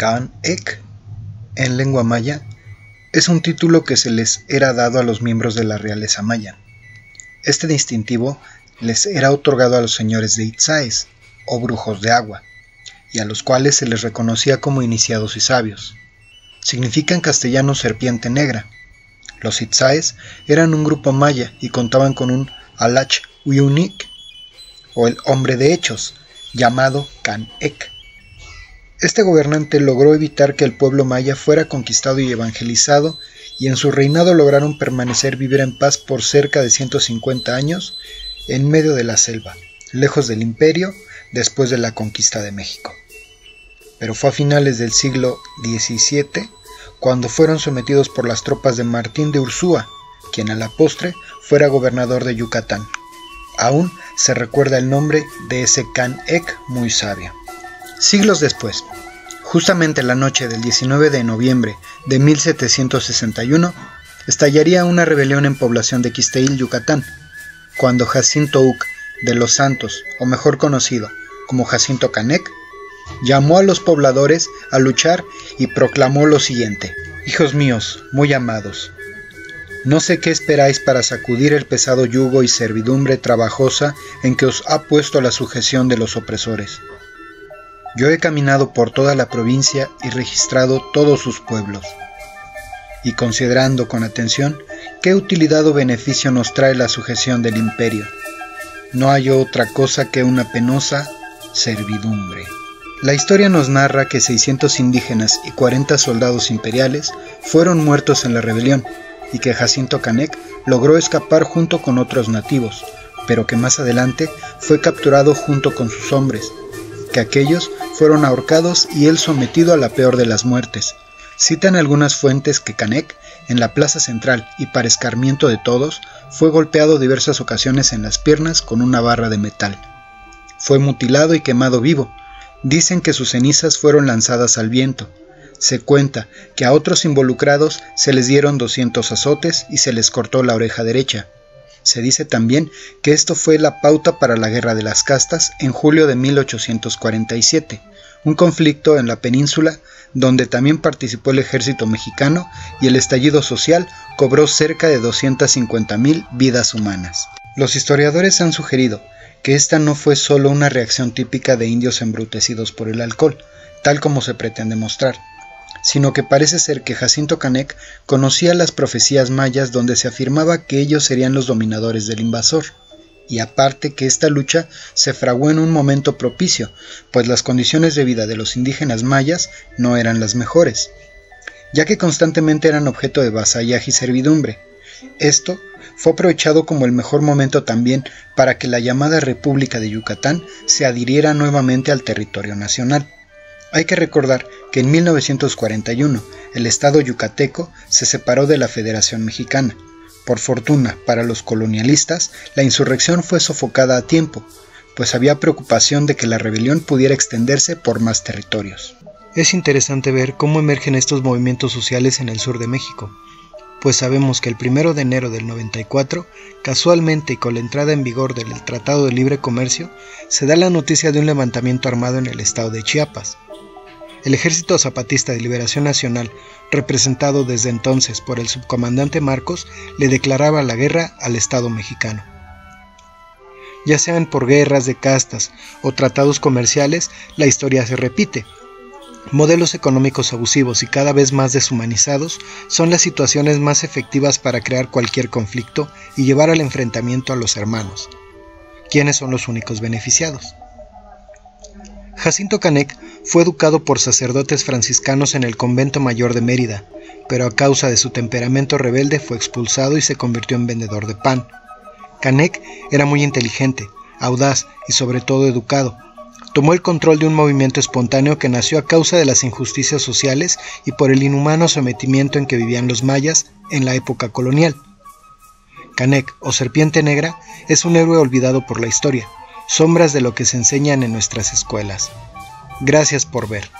Canek, en lengua maya, es un título que se les era dado a los miembros de la realeza maya. Este distintivo les era otorgado a los señores de Itzáes, o brujos de agua, y a los cuales se les reconocía como iniciados y sabios. Significa en castellano serpiente negra. Los Itzáes eran un grupo maya y contaban con un Alach Uyunik, o el hombre de hechos, llamado Canek. Este gobernante logró evitar que el pueblo maya fuera conquistado y evangelizado, y en su reinado lograron permanecer vivir en paz por cerca de 150 años en medio de la selva, lejos del imperio, después de la conquista de México. Pero fue a finales del siglo XVII cuando fueron sometidos por las tropas de Martín de Ursúa, quien a la postre fuera gobernador de Yucatán. Aún se recuerda el nombre de ese Canek muy sabio. Siglos después, justamente la noche del 19 de noviembre de 1761, estallaría una rebelión en población de Ixteil, Yucatán, cuando Jacinto Uc de los Santos, o mejor conocido como Jacinto Canek, llamó a los pobladores a luchar y proclamó lo siguiente: hijos míos, muy amados, no sé qué esperáis para sacudir el pesado yugo y servidumbre trabajosa en que os ha puesto la sujeción de los opresores. Yo he caminado por toda la provincia y registrado todos sus pueblos, y considerando con atención qué utilidad o beneficio nos trae la sujeción del imperio, no hay otra cosa que una penosa servidumbre. La historia nos narra que 600 indígenas y 40 soldados imperiales fueron muertos en la rebelión, y que Jacinto Canek logró escapar junto con otros nativos, pero que más adelante fue capturado junto con sus hombres, que aquellos fueron ahorcados y él sometido a la peor de las muertes. Citan algunas fuentes que Canek, en la plaza central y para escarmiento de todos, fue golpeado diversas ocasiones en las piernas con una barra de metal. Fue mutilado y quemado vivo. Dicen que sus cenizas fueron lanzadas al viento. Se cuenta que a otros involucrados se les dieron 200 azotes y se les cortó la oreja derecha. Se dice también que esto fue la pauta para la Guerra de las Castas en julio de 1847, un conflicto en la península donde también participó el ejército mexicano, y el estallido social cobró cerca de 250,000 vidas humanas. Los historiadores han sugerido que esta no fue solo una reacción típica de indios embrutecidos por el alcohol, tal como se pretende mostrar, sino que parece ser que Jacinto Canek conocía las profecías mayas donde se afirmaba que ellos serían los dominadores del invasor, y aparte que esta lucha se fraguó en un momento propicio, pues las condiciones de vida de los indígenas mayas no eran las mejores, ya que constantemente eran objeto de vasallaje y servidumbre. Esto fue aprovechado como el mejor momento también para que la llamada República de Yucatán se adhiriera nuevamente al territorio nacional. Hay que recordar que en 1941 el estado yucateco se separó de la Federación Mexicana. Por fortuna para los colonialistas, la insurrección fue sofocada a tiempo, pues había preocupación de que la rebelión pudiera extenderse por más territorios. Es interesante ver cómo emergen estos movimientos sociales en el sur de México, pues sabemos que el 1 de enero del 94, casualmente y con la entrada en vigor del Tratado de Libre Comercio, se da la noticia de un levantamiento armado en el estado de Chiapas. El Ejército Zapatista de Liberación Nacional, representado desde entonces por el subcomandante Marcos, le declaraba la guerra al Estado mexicano. Ya sean por guerras de castas o tratados comerciales, la historia se repite. Modelos económicos abusivos y cada vez más deshumanizados son las situaciones más efectivas para crear cualquier conflicto y llevar al enfrentamiento a los hermanos. ¿Quiénes son los únicos beneficiados? Jacinto Canek fue educado por sacerdotes franciscanos en el convento mayor de Mérida, pero a causa de su temperamento rebelde fue expulsado y se convirtió en vendedor de pan. Canek era muy inteligente, audaz y sobre todo educado. Tomó el control de un movimiento espontáneo que nació a causa de las injusticias sociales y por el inhumano sometimiento en que vivían los mayas en la época colonial. Canek, o Serpiente Negra, es un héroe olvidado por la historia, sombras de lo que se enseñan en nuestras escuelas. Gracias por ver.